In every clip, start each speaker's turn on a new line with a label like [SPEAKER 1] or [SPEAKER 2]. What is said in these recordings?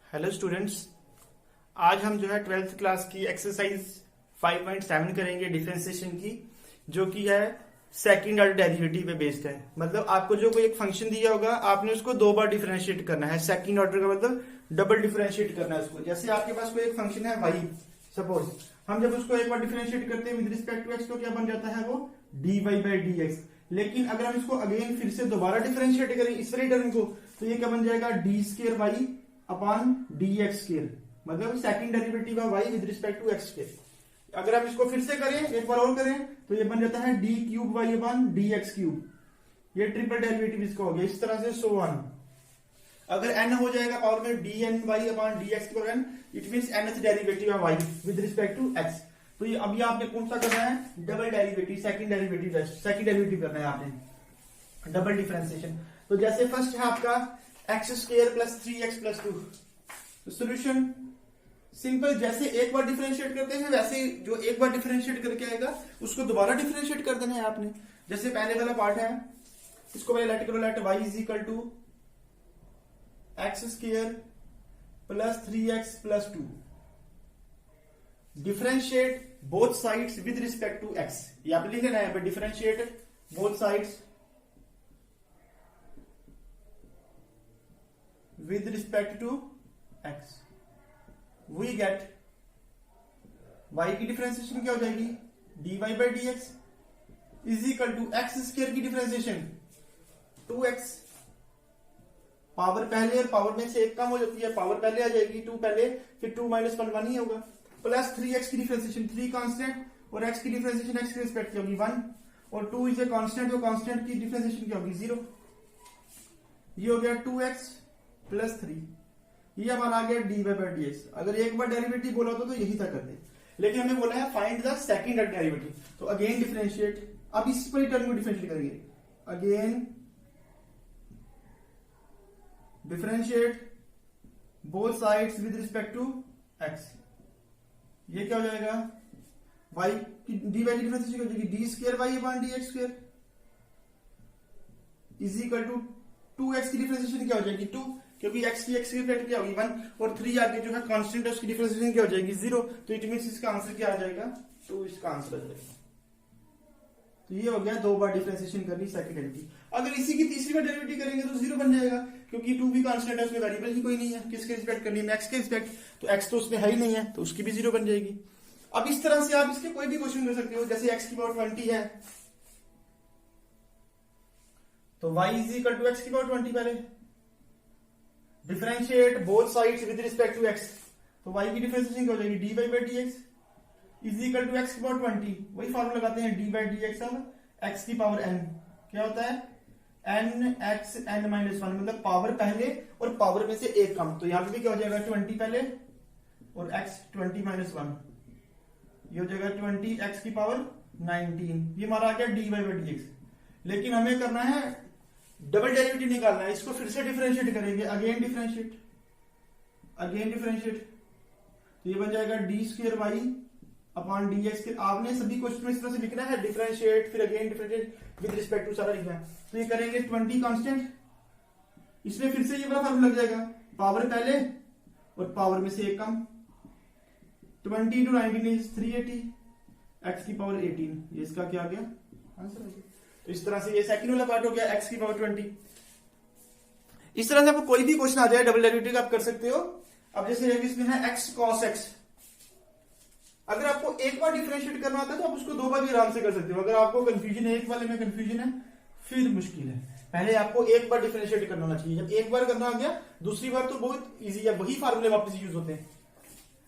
[SPEAKER 1] Hello students, आज हम जो है 12th क्लास की एक्सरसाइज 5.7 करेंगे डिफरेंशिएशन की, जो कि है सेकंड ऑर्डर डेरिवेटिव पे बेस्ड है। मतलब आपको जो कोई एक फंक्शन दिया होगा, आपने उसको दो बार डिफरेंशिएट करना है। सेकंड ऑर्डर का मतलब डबल डिफरेंशिएट करना है उसको। जैसे आपके पास कोई एक फंक्शन है y, सपोज हम जब उसको एक बार डिफरेंशिएट करते हैं विद रिस्पेक्ट टू x, तो क्या बन जाता है वो dy बाई dx। लेकिन अगर हम इसको अगेन फिर से दोबारा डिफरेंशिएट करें इस वाली टर्म को, तो ये क्या बन जाएगा D square Y upon D x square, मतलब second derivative of y with respect to x square. अगर हम इसको फिर से करें, एक बार और करें, तो ये बन जाता है D cube Y upon D X cube. ये ट्रिपल डेरिवेटिव इसका हो गया। इस तरह से सो ऑन। अगर n हो जाएगा पावर में d n y upon D x की power n, it means nth derivative of y with respect to x। तो ये अभी आपने कौन सा करना है? डबल डेरिवेटिव, सेकंड डेरिवेटिव करना है आपने, डबल डिफरेंशिएशन। तो जैसे फर्स्ट है आपका x square plus 3x plus 2। तो सोल्यूशन सिंपल, जैसे एक बार डिफरेंशिएट करते हैं वैसे जो एक बार डिफरेंशिएट करके आएगा उसको दोबारा डिफरेंशिएट कर देना है आपने। जैसे पहले वाला पार्ट है, इसको पहले लेट करो, let y is equal to X square plus 3x plus 2। Differentiate both sides with respect to x। ये आप लिख लेना है, differentiate both sides with respect to x, we get y की डिफरेंशिएशन क्या हो जाएगी dy by D X is equal to X square की डिफरेंशिएशन 2x। पावर पहले और पावर में से एक कम हो जाती है, पावर पहले आ जाएगी, 2 पहले, फिर 2 माइनस 1 ही होगा, प्लस 3x की डिफरेंशिएशन 3 कांस्टेंट, और x की डिफरेंशिएशन x के रिस्पेक्ट क्या होगी 1, और 2 इज ए कांस्टेंट, तो कांस्टेंट की डिफरेंशिएशन क्या होगी 0। ये हो गया 2x प्लस 3। ये हमारा आ गया डी बाई डी एक्स। अगर एक बार डेरिवेटिव बोला होता तो यही था करते, लेकिन हमें बोला है find the second order derivative. तो अगेन डिफरेंशिएट, अब इस पूरी टर्म को डिफरेंशिएट करेंगे। Again differentiate both sides with respect to X. ये क्या हो जाएगा y की डी बाई की डिफरेंशिएशन हो जाएगी D square Y upon D x square is equal to 2x की डिफरेंशिएशन क्या हो जाएगी 2, क्योंकि x की रिस्पेक्ट क्या होगी 1, और 3 आगे जो है कांस्टेंट है उसकी डिफरेंशिएशन क्या हो जाएगी 0। तो इट मींस इसका आंसर क्या आ जाएगा 2, इसका आंसर आ जाएगा। तो ये हो गया दो बार डिफरेंशिएशन करनी सेकंड डेरिवेटिव। अगर इसी की तीसरी बार डेरिवेटिव करेंगे तो 0 बन जाएगा, क्योंकि 2 भी कांस्टेंट है, उसमें वेरिएबल ही कोई नहीं है। किसके रिस्पेक्ट करनी है? x के रिस्पेक्ट। तो x तो उसमें है ही नहीं है, तो उसकी भी 0 बन जाएगी। अब इस तरह से आप इसके कोई भी क्वेश्चन कर सकते हो। जैसे x की पावर 20 है, तो y is equal to X की पावर 20। पहले differentiate both sides with respect to x, तो y की डिफरेंशिएशन क्या हो जाएगी D by D X is equal to X की पावर 20। वही फॉर्मूला लगाते हैं, डी बाई डी एक्स अब x की पावर n क्या होता है n x n माइनस 1, मतलब पावर पहले और पावर में से एक कम। तो यहां पे भी क्या हो जाएगा 20 पहले और x 20 माइनस 1, ये हो जाएगा 20 x की पावर 19। ये हमारा आ गया डी बाई डी एक्स। लेकिन हमें करना है डबल डेरिवेटिव निकालना है, इसको फिर से डिफरेंशिएट करेंगे। अगेन डिफरेंशिएट, तो ये बन जाएगा D square Y upon D X. आपने सभी क्वेश्चन में इस तरह से लिखना है, डिफरेंशिएट फिर again differentiate with respect to सारा लिखना है। तो ये करेंगे 20 कांस्टेंट, इसमें फिर से ये वाला फॉर्मूला लग जाएगा, पावर पहले और पावर में से एक कम। 20 into 19 इज 380, x की पावर 18। ये इसका क्या आ गया आंसर आ गया। तो इस तरह से ये सेकंड वाला पार्ट हो गया x की पावर 20। इस तरह से आपको कोई भी क्वेश्चन आ जाए डबल डेरिवेटिव आप कर सकते हो। अब जैसे इसमें है x cos x, अगर आपको एक बार डिफरेंशिएट करना होता है तो आप उसको दो बार भी आराम से कर सकते हो। अगर आपको कंफ्यूजन है, एक वाले में कंफ्यूजन है, फिर मुश्किल है। पहले आपको एक बार डिफरेंशिएट करना होना चाहिए। जब एक बार करना हो गया, दूसरी बार तो बहुत इजी है, वही फार्मूले वापस यूज होते हैं।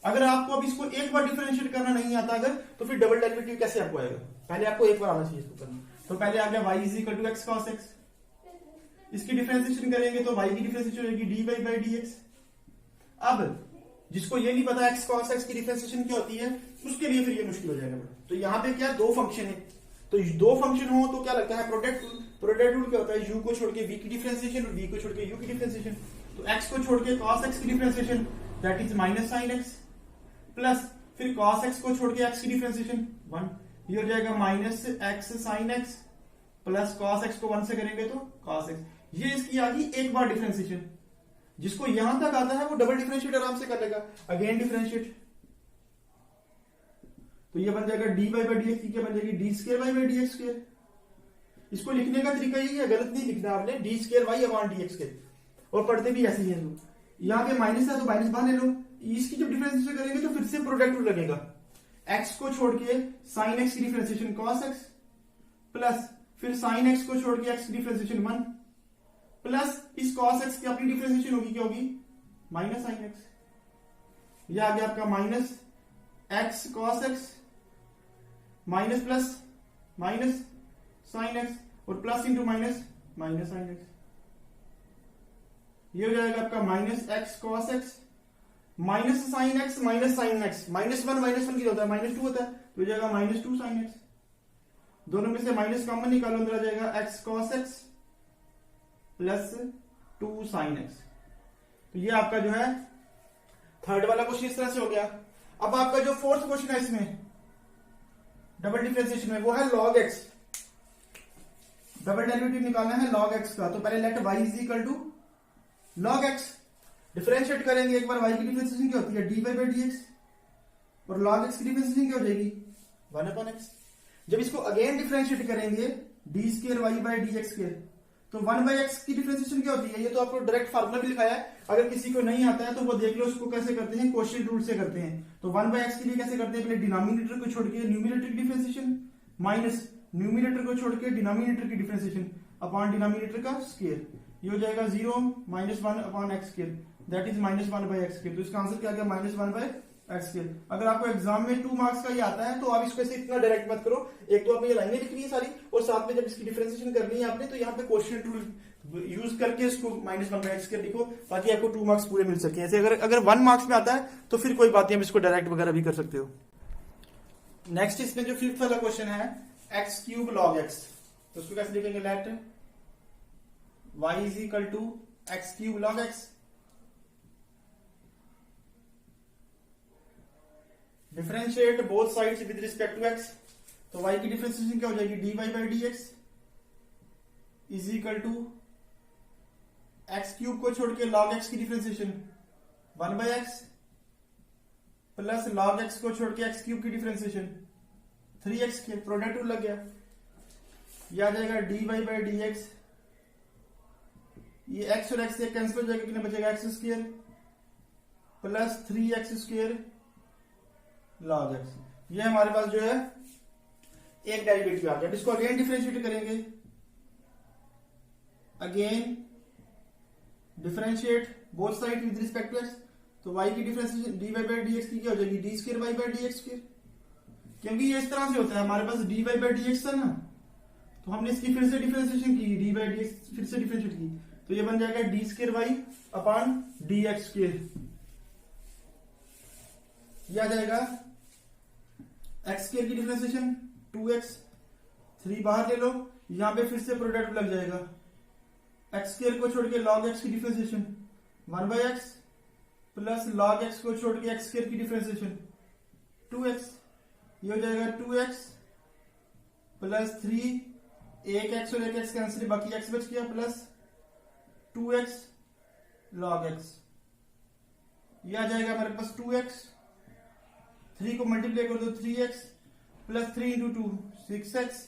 [SPEAKER 1] अगर आपको अब इसको एक बार डिफरेंशिएट करना नहीं आता अगर, तो फिर डबल डेरिवेटिव कैसे आपको आएगा? पहले आपको एक बार आना चाहिए इसको करना। तो पहले आ गया y is equal to X cos X, इसकी डिफरेंशिएशन करेंगे तो y की डिफरेंशिएशन होगी डी बाई डी एक्स। अब जिसको ये नहीं पता x cos x की डिफरेंशिएशन क्या होती है, उसके लिए फिर ये मुश्किल हो जाएगा। तो यहाँ पे क्या दो फंक्शन है, तो दो फंक्शन हो तो क्या लगता है प्रोडक्ट रूल। प्रोडक्ट रूल क्या होता है? u को छोड़ के v की डिफरेंशिएशन और v को छोड़ के u की डिफरेंशिएशन। तो x को छोड़ के cos x की differentiation that is minus sine x, plus फिर cos x को छोड़ के x की डिफरेंशिएशन 1, ये हो जाएगा minus x sine x, plus cos x को 1 से करेंगे तो cos x। ये इसकी आ गई एक बार डिफरेंशिएशन। जिसको यहां तक आता है वो डबल डिफरेंशिएट आराम से कर लेगा। अगेन डिफरेंशिएट, तो ये बन जाएगा D Y by D x की क्या बन जाएगी, D square Y by D x square. इसको लिखने का तरीका यही है, गलत नहीं लिखना आपने, D square Y upon D x square, और पढ़ते भी ऐसे ही है। यहाँ पे माइनस है तो माइनस बाहर ले लो, इसकी जब डिफरेंशिएशन करेंगे तो फिर से प्रोडक्ट रूल लगेगा। एक्स को छोड़ के साइन एक्स की डिफरेंशिएशन कॉस एक्स, प्लस फिर साइन एक्स को छोड़ के एक्स की डिफरेंशिएशन 1, प्लस इस कॉस एक्स की अपनी डिफरेंशिएशन होगी क्या होगी, माइनस साइन एक्स। यह आ गया आपका minus x cos x, minus plus minus sine x, और plus into minus minus sine x. ये हो जाएगा आपका minus x cos x minus sine x minus sine x, minus one की होता है माइनस 2 होता है, तो हो जाएगा माइनस 2 साइन एक्स। दोनों में से माइनस कॉमन निकालो, अंदर आ जाएगा x cos x plus 2 sine x. तो ये आपका जो है थर्ड वाला क्वेश्चन इस तरह से हो गया। अब आपका जो फोर्थ क्वेश्चन है इसमें डबल डिफरेंशिएशन में, वो है लॉग एक्स। डबल डेरिवेटिव निकालना है लॉग एक्स का, तो पहले let y is equal to log X, differentiate करेंगे एक बार। y की डिफरेंशिएशन क्या होती है, dy बाई डी एक्स, और लॉग एक्स की डिफरेंशिएशन क्या हो जाएगी, 1 अपॉन एक्स। जब इसको अगेन डिफरेंशिएट करेंगे D square Y by D x square, तो 1 बाई एक्स की डिफरेंशिएशन क्या होती है, ये तो आपको डायरेक्ट फार्मूला भी लिखाया है, अगर किसी को नहीं आता है तो वो देख लो उसको कैसे करते हैं, क्वोशिएंट रूल से करते हैं। तो 1 बाई एक्स के लिए कैसे करते हैं, पहले डिनोमिनेटर को छोड़ के न्यूमिनेटर की डिफरेंशिएशन, माइनस न्यूमिनेटर को छोड़ के डिनोमिनेटर की डिफरेंशिएशन अपॉन डिनोमिनेटर का स्क्वायर। ये हो जाएगा 0 minus 1 upon X square, that is minus 1 by x square. तो इसका आंसर क्या आ गया, माइनस 1 बाई एक्स स्क्वायर। अगर आपको एग्जाम में 2 मार्क्स का ये आता है तो आप इसको ऐसे इतना डायरेक्ट मत करो, एक तो आपने ये लाइनें लिखनी है सारी, और साथ में जब इसकी डिफरेंशिएशन करनी है आपने, तो यहाँ पे क्वोशिएंट रूल यूज करके इसको माइनस 1 बाई एक्स स्क्वायर लिखो, ताकि आपको 2 मार्क्स पूरे मिल सके। ऐसे अगर 1 मार्क्स में आता है तो फिर कोई बात नहीं, आप इसको डायरेक्ट वगैरह भी कर सकते हो। नेक्स्ट इसमें जो फिफ्थ वाला क्वेश्चन है एक्स क्यूब लॉग एक्स, तो उसको कैसे लिखेंगे, let y is equal to X cube log X. Differentiate both sides with respect to x, तो y की डिफरेंशिएशन क्या हो जाएगी, dy by D X is equal to X cube को छोड़ के लॉग x की differentiation 1 by X, plus log x को छोड़ के एक्स क्यूब की डिफरेंशिएशन 3x के, प्रोडक्ट रूल लग गया। ये आ जाएगा dy बाई डी एक्स, ये x और x से कैंसिल हो जाएगा, कितना बचेगा, x square plus 3x square log x. ये हमारे पास जो है एक डेरिवेटिव आ गया। इसको अगेन डिफरेंशिएट करेंगे, again differentiate both side with respect to X, तो y की differentiation dy by D x की क्या हो जाएगी, D square Y by D x square. क्योंकि ये इस तरह से होता है, हमारे पास dy बाई डी एक्स था ना, तो हमने इसकी फिर से डिफरेंशिएशन की, डी बाई डी एक्स फिर से डिफरेंशिएट की, तो ये बन जाएगा D square Y upon D x square. ये आ जाएगा एक्स स्क्वायर की डिफरेंशिएशन 2x, 3 बाहर ले लो, यहां पे फिर से प्रोडक्ट लग जाएगा, एक्स स्क्वायर को छोड़ के लॉग एक्स की differentiation 1 by X, plus log x को छोड़ के एक्स स्क्वायर की डिफरेंशिएशन 2x। ये हो जाएगा 2x प्लस 3, एक एक्स और एक एक्स कैंसिल, बाकी एक्स बच गया, प्लस 2x log x। ये आ जाएगा हमारे पास 2x, 3 को मल्टीप्लाई कर दो 3x plus 3 into 2 6x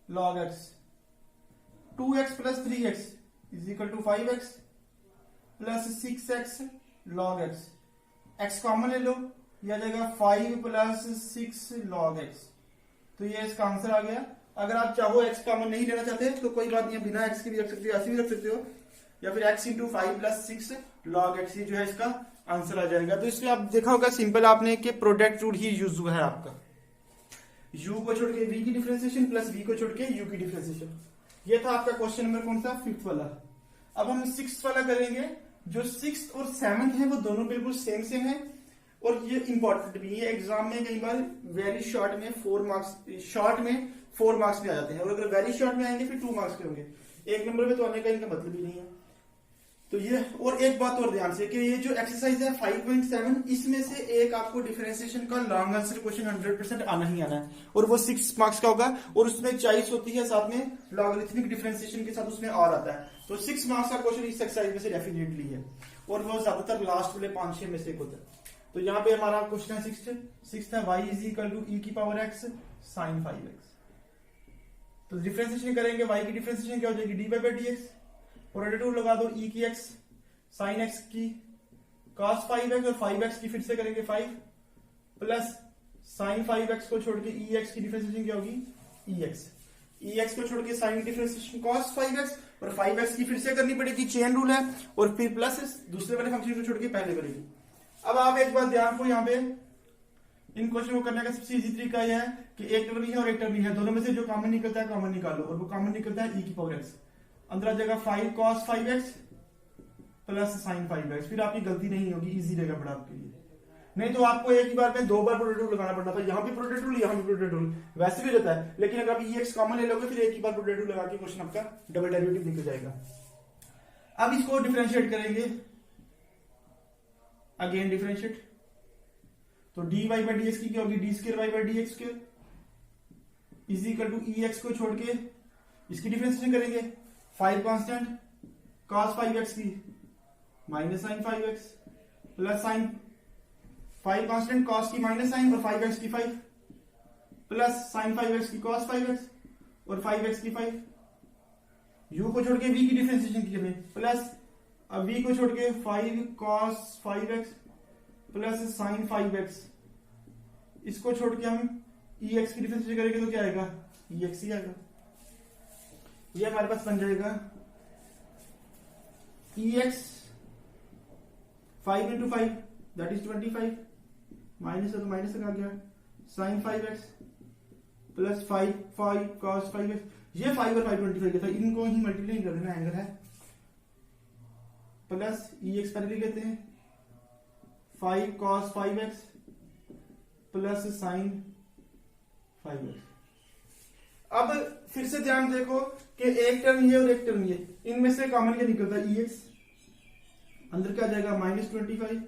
[SPEAKER 1] log x। 2x plus 3x is equal to 5x plus 6x log x। x common ले लो, ये आ जाएगा 5 प्लस 6 log x। तो ये इसका आंसर आ गया। अगर आप चाहो x कॉमन नहीं लेना चाहते तो कोई बात नहीं, बिना x के भी रख सकते हो, ऐसे भी रख सकते हो, या फिर x into 5 plus 6 log x, जो है इसका आंसर आ जाएगा। तो इसमें आप देखा होगा सिंपल आपने कि प्रोडक्ट रूल ही यूज हुआ है आपका, u को छोड़ के v की डिफरेंशिएशन प्लस v को छोड़ के u की डिफरेंशिएशन। ये था आपका क्वेश्चन नंबर कौन सा, 5th वाला। अब हम 6th वाला करेंगे। जो 6th और 7th है वो दोनों बिल्कुल सेम सेम है, और ये इंपॉर्टेंट भी है। एग्जाम में कई बार वेरी शॉर्ट में 4 मार्क्स, शॉर्ट में 4 मार्क्स में आ जाते हैं, और अगर वेरी शॉर्ट में आएंगे फिर 2 मार्क्स के होंगे। 1 नंबर में तो आने का इनका मतलब ही नहीं है। तो ये, और एक बात और ध्यान से कि ये जो एक्सरसाइज है 5.7, इसमें से एक आपको डिफरेंशिएशन का लॉन्ग आंसर क्वेश्चन 100% आना ही आना है, और वो 6 मार्क्स का होगा, और उसमें चॉइस होती है साथ में लॉगरिथमिक डिफरेंशिएशन के साथ उसमें और आता है। तो 6 मार्क्स का क्वेश्चन इस एक्सरसाइज में से डेफिनेटली है, और वो ज्यादातर लास्ट वाले 5-6 में से होता है। तो यहाँ पे हमारा क्वेश्चन है 6 है y is equal to e की पावर x sin 5x। तो डिफरेंशिएशन करेंगे, y की डिफरेंशिएशन क्या हो जाएगी, dy by dx, product rule लगा दो, e की x sin x की cos 5x, और 5x की फिर से करेंगे 5 प्लस sin 5x को छोड़ के ex की डिफरेंशिएशन क्या होगी ex को छोड़ के sin डिफरेंशिएशन cos 5x, और 5x की फिर से करनी पड़ेगी, चेन रूल है, और फिर प्लस दूसरे वाले फंक्शन को छोड़ के पहले करेगी। अब आप एक बात ध्यान को, यहाँ पे इन क्वेश्चन को करने का सबसे इजी तरीका यह है कि एक टर्म ही है और एक टर्म ही है, दोनों में से जो कॉमन निकलता है कॉमन निकालो, और वो कॉमन निकलता है e की पावर x, अंदर आ जाएगा 5 cos 5x plus sin 5x, फिर आपकी गलती नहीं होगी, इजी रहेगा बड़ा आपके लिए। नहीं तो आपको एक ही बार में 2 बार प्रोडक्ट रूल लगाना पड़ता था, यहाँ भी प्रोडक्ट रूल यहाँ भी प्रोडक्ट रूल, वैसे भी रहता है, लेकिन अगर आप ex कॉमन ले लोगे फिर एक ही बार प्रोडक्ट रूल लगा के क्वेश्चन आपका डबल डेरिवेटिव निकल जाएगा। अब इसको डिफरेंशिएट करेंगे, अगेन डिफरेंशिएट, तो dy बाई dx की क्या होगी, D square Y by D X square is equal to ex को छोड़ के इसकी डिफरेंशिएशन करेंगे, 5 कांस्टेंट cos 5x की minus sin 5x plus sin 5 constant cos की माइनस sin, और 5x की 5 प्लस sin 5x की cos 5x, और 5x की 5, u को छोड़ के v की डिफरेंशिएशन की हमें, प्लस अब v को छोड़ के 5 cos 5x plus sin 5x, इसको छोड़ के हम ex की डिफरेंशिएशन करेंगे तो क्या आएगा, ex ही आएगा। ये हमारे पास बन जाएगा ex 5 into 5 that is 25, minus है तो माइनस आ गया, sin 5x plus 5 cos 5x, ये 5 और 5 25 का था, इनको ही मल्टीप्लाई कर देना, एंगल है, प्लस ex पहले ले लेते हैं, 5 cos 5x plus sin 5x। अब फिर से ध्यान देखो कि एक टर्म ये और एक टर्म ये, इनमें से कॉमन क्या निकलता है ex, अंदर क्या जाएगा -25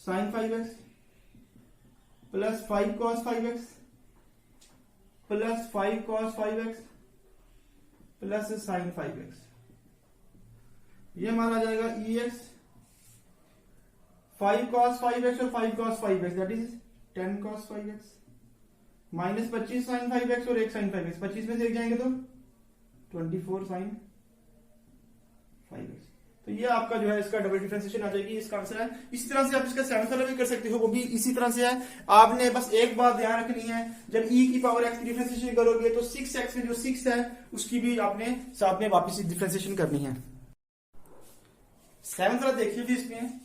[SPEAKER 1] sin 5x plus 5 cos 5x plus 5 cos 5x plus sin 5x, ये हमारा आ जाएगा ex 5 cos 5x और 5 cos 5x that is 10 cos 5x minus 25 sin 5x और 1 sin 5x, 25 में से एक जाएंगे तो 24 sin 5x। तो ये आपका जो है इसका डबल डिफरेंशिएशन आ जाएगी, इसका आंसर है। इस तरह से आप इसका 7th वाला भी कर सकते हो, वो भी इसी तरह से है। आपने बस एक बात ध्यान रखनी है, जब e की पावर x की डिफरेंशिएशन करोगे तो 6x में जो 6 है उसकी भी आपने साथ में वापस डिफरेंशिएशन करनी है। 7th वाला देखिए भी इसमें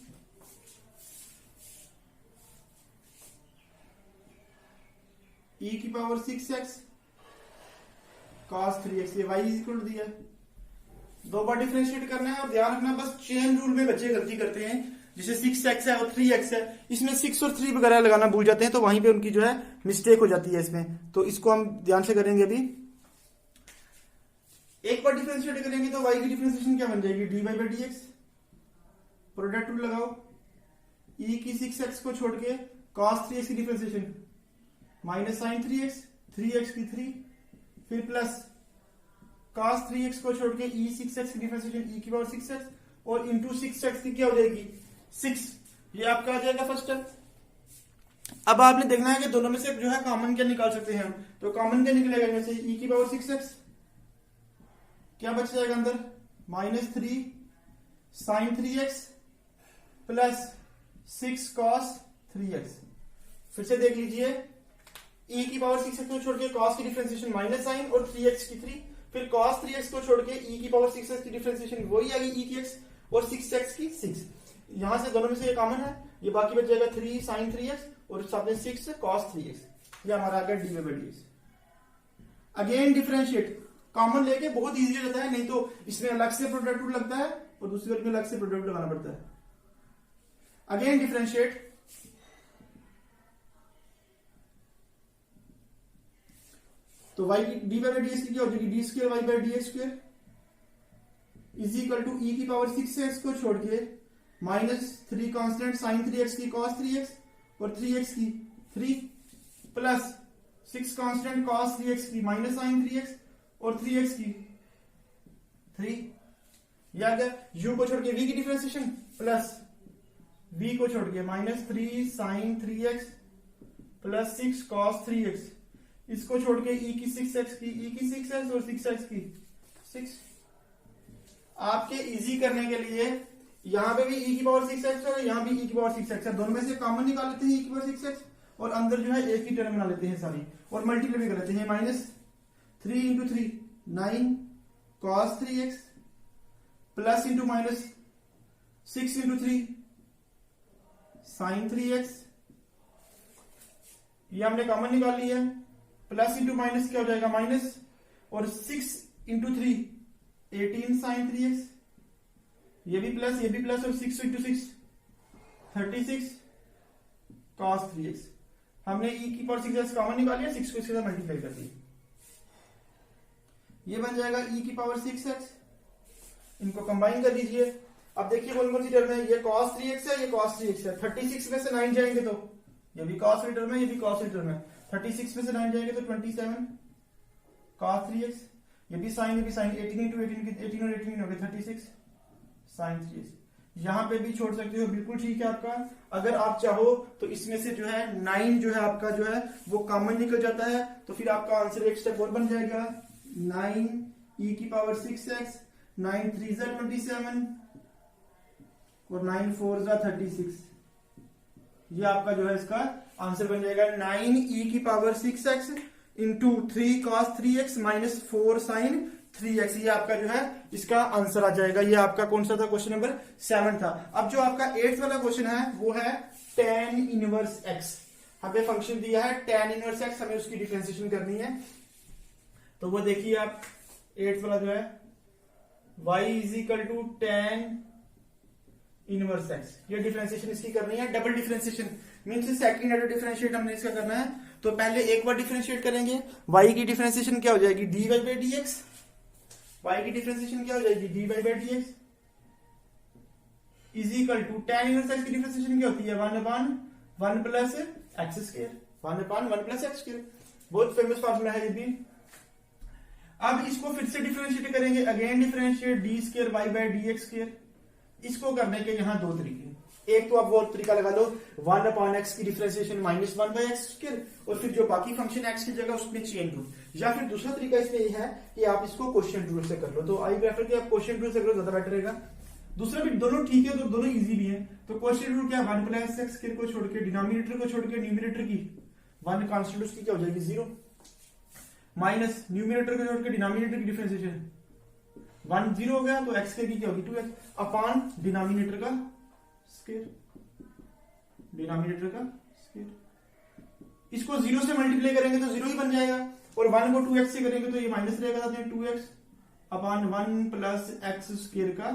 [SPEAKER 1] e की पावर 6x cos 3x, ये y इज इक्वल टू दिया, 2 बार डिफरेंशिएट करना है। और ध्यान रखना बस चेन रूल में बच्चे गलती करते हैं, जैसे 6x है और 3x है, इसमें 6 और 3 वगैरह लगाना भूल जाते हैं, तो वहीं पे उनकी जो है मिस्टेक हो जाती है इसमें। तो इसको हम ध्यान से करेंगे। अभी एक बार डिफरेंशिएट करेंगे तो y की डिफरेंशिएशन क्या बन जाएगी, dy by dx, product rule लगाओ, e की 6x को छोड़ के cos 3x की differentiation minus sin 3x, 3x की 3, फिर प्लस cos 3x को छोड़ के e 6x की डिफरेंशिएशन e की पावर 6x, और इंटू 6x की क्या हो जाएगी 6, ये आपका आ जाएगा फर्स्ट स्टेप। अब आपने देखना है कि दोनों में से जो है कॉमन क्या निकाल सकते हैं हम, तो कॉमन क्या निकलेगा इनमें से, e की पावर 6x क्या बच जाएगा अंदर, -3 sin 3x plus 6 cos 3x। फिर से देख लीजिए, e की पावर 6x को छोड़ के cos की डिफरेंशिएशन माइनस साइन और 3x की 3, फिर cos 3x को छोड़ के e की पावर 6x की डिफरेंशिएशन वही आ गई e की x, और 6x की 6, यहां से दोनों में से ये कॉमन है, ये बाकी बच जाएगा 3 sin 3x और साथ में 6 cos 3x, ये हमारा आ गया dy by dx। Again differentiate common लेके बहुत इजी रहता है, नहीं तो इसमें अलग से प्रोडक्ट रूल लगता है और दूसरी वाले में अलग से प्रोडक्ट लगाना पड़ता है। अगेन डिफरेंशिएट, तो y की dy बाई dx की क्या हो जाएगी, D square Y by D x square is equal to e की पावर 6x को छोड़ के माइनस 3 कांस्टेंट साइन 3x की कॉस 3x और 3x की 3 प्लस 6 कांस्टेंट कॉस 3x की माइनस साइन 3x और 3x की 3। या क्या u को छोड़ के v की डिफरेंशिएशन प्लस v को छोड़ के minus 3 sine 3x plus 6 cos 3x, इसको छोड़ के e की 6x की e की 6x और 6x की 6। आपके इजी करने के लिए यहां पे भी e की पावर 6x है, यहां भी e की पावर 6x है, दोनों में से कॉमन निकाल लेते हैं e की पावर 6x और अंदर जो है एक ही टर्म बना लेते हैं सारी और मल्टीप्लाई भी कर लेते हैं। Minus 3 into 3 9 cos 3x plus into minus 6 into 3 sine 3x, ये हमने कॉमन निकाल लिया है। प्लस इंटू माइनस क्या हो जाएगा माइनस और 6 इंटू 3 18 साइन 3x, ये भी प्लस और 6 इंटू 6 36 कॉस 3x। हमने e की पावर 6x कॉमन निकाल लिया, 6 को इसके साथ मल्टीप्लाई कर दिया, ये बन जाएगा e की पावर 6x। इनको कंबाइन कर दीजिए। अब देखिए कौन कौन सी टर्म है, ये cos 3x है, ये cos 3x है। 36 में से 9 जाएंगे तो ये भी cos टर्म है, ये भी cos टर्म है। 36 में से 9 जाएंगे तो 27 cos 3x, ये भी साइन 18 इंटू 18 और 18 हो गए 36 साइन 3x। यहां पे भी छोड़ सकते हो, बिल्कुल ठीक है आपका। अगर आप चाहो तो इसमें से जो है 9 जो है आपका जो है वो कॉमन निकल जाता है, तो फिर आपका आंसर एक स्टेप और बन जाएगा 9 e की पावर 6x, 9 3 जा 27 और 9 4 जा 36। ये आपका जो है इसका आंसर बन जाएगा 9 e की power 6x into 3 cos 3x minus 4 sine 3x। ये आपका जो है इसका आंसर आ जाएगा। ये आपका कौन सा था, क्वेश्चन नंबर 7 था। अब जो आपका 8th वाला क्वेश्चन है वो है tan इनवर्स x। हमें फंक्शन दिया है tan इनवर्स x, हमें उसकी डिफरेंशिएशन करनी है। तो वो देखिए आप 8th वाला जो है y is equal to tan inverse x, ये डिफरेंशिएशन इसकी करनी है। Double differentiation means second order differentiate हमने इसका करना है। तो पहले एक बार डिफरेंशिएट करेंगे, y की डिफरेंशिएशन क्या हो जाएगी dy बाई dx, y की डिफरेंशिएशन क्या हो जाएगी dy by dx is equal to tan inverse x की डिफरेंशिएशन क्या होती है 1/1 plus x square, 1/1 plus x square. बहुत फेमस फार्मूला है ये भी। अब इसको फिर से डिफरेंशिएट करेंगे, again differentiate D square Y by D x square. इसको करने के यहाँ दो तरीके, एक तो आप वो तरीका लगा लो 1/x की डिफरेंशिएशन -1/x स्क्वायर और फिर जो बाकी फंक्शन x की जगह उसमें चेन रूल, या फिर दूसरा तरीका इसमें यह है कि आप इसको क्वेश्चन रूल से कर लो। तो आई प्रेफर कि आप क्वेश्चन रूल से करो, ज्यादा बेटर रहेगा। दूसरा भी दोनों ठीक है, तो दोनों इजी भी है। तो क्वेश्चन रूल क्या है 1 + x स्क्वायर को छोड़ के डिनोमिनेटर को छोड़ के न्यूमिनेटर की 1 कांस्टेंट उसकी क्या हो जाएगी 0 माइनस न्यूमिनेटर को छोड़ के डिनोमिनेटर की डिफरेंशिएशन 1 0 हो गया, तो x स्क्वायर की क्या होगी 2x अपॉन डिनोमिनेटर का स्क्वायर, डिनोमिनेटर का स्क्वायर। इसको 0 से मल्टीप्लाई करेंगे तो 0 ही बन जाएगा, और 1 को 2x से करेंगे तो ये माइनस रहेगा, 2x upon 1 plus x square का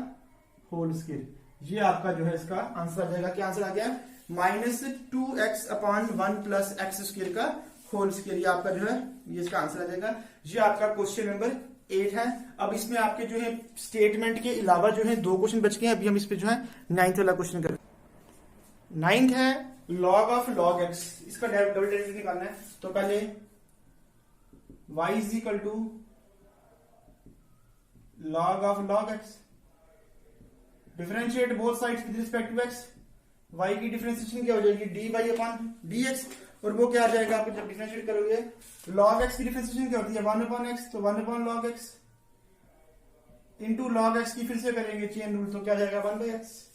[SPEAKER 1] होल स्क्वायर। ये आपका जो है इसका आंसर आ जाएगा। क्या आंसर आ गया -2x upon 1 plus x square का होल स्क्वायर। ये आपका जो है ये इसका आंसर आ जाएगा। ये आपका क्वेश्चन नंबर 8 है। अब इसमें आपके जो है स्टेटमेंट के अलावा जो है 2 क्वेश्चन बच गए हैं। अभी हम इस पे जो है 9th वाला क्वेश्चन करें। 9th है log ऑफ log x, इसका डबल डेरिवेटिव निकालना है। तो पहले y is equal to log of log x, differentiate both sides with respect to x। y की डिफरेंशिएशन क्या हो जाएगी dy अपॉन dx, और वो क्या आ जाएगा आपको जब डिफरेंशिएट करोगे log x की डिफरेंशिएशन क्या होती है 1/x, तो 1 log x into log x की फिर से करेंगे चेन रूल, तो क्या जाएगा 1/x।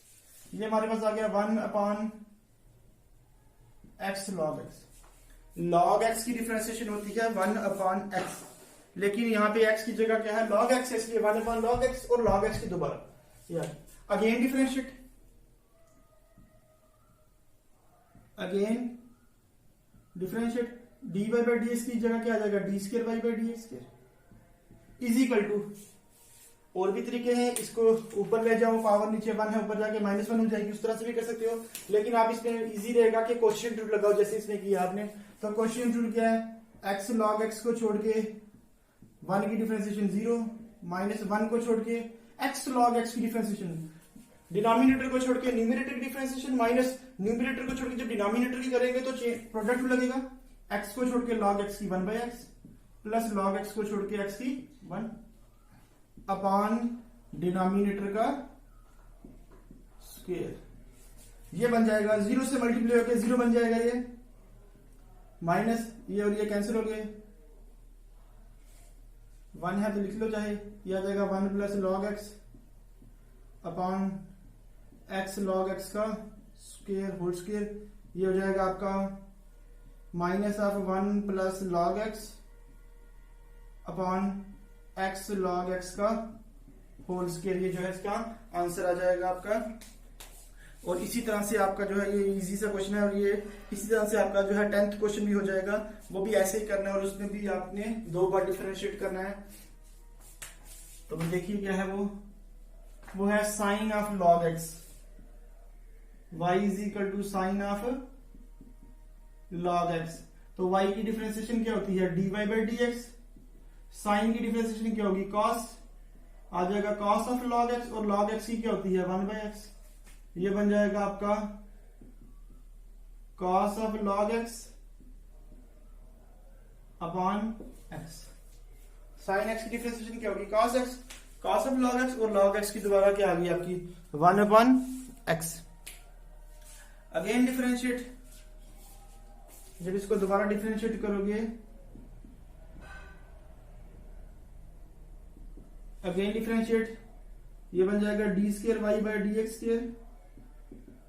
[SPEAKER 1] ये हमारे पास आ गया 1/x log x। log x की डिफरेंशिएशन होती है 1/x, लेकिन यहाँ पे x की जगह क्या है log x है, इसलिए 1 log x और log x की दोबारा यार again differentiate, again differentiate dy by dx की जगह क्या आ जाएगा d square Y by dx square is equal to, और भी तरीके हैं, इसको ऊपर ले जाओ पावर नीचे 1 है ऊपर जाके -1 हो जाएगी, उस तरह से भी कर सकते हो। लेकिन आप इसमें इजी रहेगा कि क्वेश्चन रूल लगाओ जैसे इसमें किया आपने। तो क्वेश्चन रूल क्या है x log x को छोड़ के 1 की डिफरेंशिएशन 0 -1 को छोड़ के एक्स लॉग एक्स की डिफरेंशिएशन, डिनोमिनेटर को छोड़ के न्यूमरेटर की डिफरेंशिएशन माइनस न्यूमरेटर को छोड़ के जब डिनोमिनेटर की करेंगे तो प्रोडक्ट में लगेगा, एक्स को छोड़ के लॉग एक्स की 1/x प्लस लॉग एक्स को छोड़ के एक्स की 1 अपॉन डिनोमिनेटर का स्क्वायर। ये बन जाएगा 0 से मल्टीप्लाई होकर 0 बन जाएगा, ये माइनस ये और ये कैंसिल हो गए, 1 है तो लिख लो चाहे, ये आ जाएगा 1 plus log x upon x log x का स्क्वायर होल स्क्वायर। ये हो जाएगा आपका minus of 1 plus log x upon x log x का होल स्क्वायर। ये जो है इसका आंसर आ जाएगा आपका। और इसी तरह से आपका जो है ये इजी सा क्वेश्चन है, और ये इसी तरह से आपका जो है 10th क्वेश्चन भी हो जाएगा, वो भी ऐसे ही करना है और उसमें भी आपने 2 बार डिफरेंशिएट करना है। तो देखिए क्या है वो है sine of log X, y is equal to sine of log X. तो y की डिफरेंशिएशन क्या होती है, dy by D X. Sine की डिफरेंशिएशन क्या होगी, cos आ जाएगा cos ऑफ लॉग एक्स, और लॉग एक्स की क्या होती है 1/x। ये बन जाएगा आपका cos of log x upon x। sin x की डिफरेंशिएशन क्या होगी, cos x, cos of log x, और log x की दोबारा क्या आ गई आपकी 1/x। अगेन डिफरेंशिएट, जब इसको दोबारा डिफरेंशिएट करोगे, अगेन डिफरेंशिएट, ये बन जाएगा D square Y by D x square,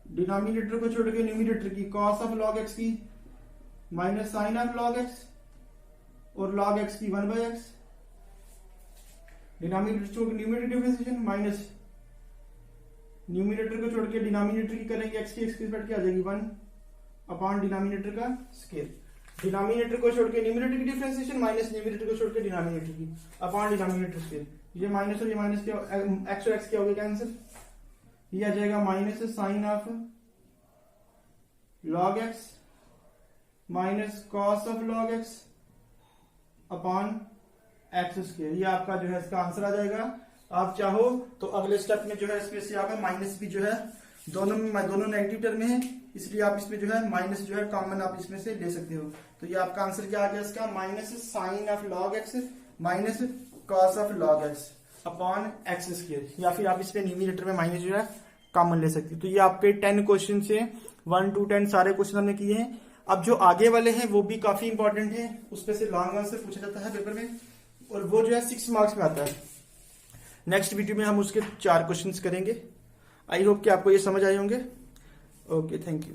[SPEAKER 1] denominator को छोड़ के न्यूमरेटर की cos ऑफ log x की minus sine of log x और log x की 1/x, डिनोमिनेटर छोड़ के न्यूमरेटर डिफरेंशिएशन माइनस न्यूमरेटर को छोड़ के डिनोमिनेटर की करेंगे x की रिस्पेक्ट क्या आ जाएगी 1 अपॉन डिनोमिनेटर का स्क्वायर। डिनोमिनेटर को छोड़ के न्यूमरेटर की डिफरेंशिएशन माइनस न्यूमरेटर को छोड़ के डिनोमिनेटर की अपॉन डिनोमिनेटर स्क्वायर। ये माइनस और ये माइनस क्या, एक्स और एक्स क्या हो गया कैंसिल, ये आ जाएगा minus sine of log x minus cos of log x upon X square. ये आपका जो है इसका आंसर आ जाएगा। आप चाहो तो अगले स्टेप में जो है इसमें से आपका माइनस भी जो है दोनों नेगेटिव टर्म में है, इसलिए आप इसमें जो है माइनस जो है कॉमन आप इसमें से ले सकते हो। तो ये आपका आंसर क्या आ गया इसका, minus sine of log x minus cos of log x upon X square, या फिर आप इसमें न्यूमरेटर में माइनस जो है कॉमन ले सकते हो। तो ये आपके 10 क्वेश्चन से 1 to 10 सारे क्वेश्चन हमने किए हैं। अब जो आगे वाले हैं वो भी काफी इंपॉर्टेंट है, उसमें से लॉन्ग आंसर पूछा जाता है पेपर में, और वो जो है 6 मार्क्स में आता है। नेक्स्ट वीडियो में हम उसके 4 क्वेश्चंस करेंगे। आई होप कि आपको ये समझ आए होंगे। Okay, thank you.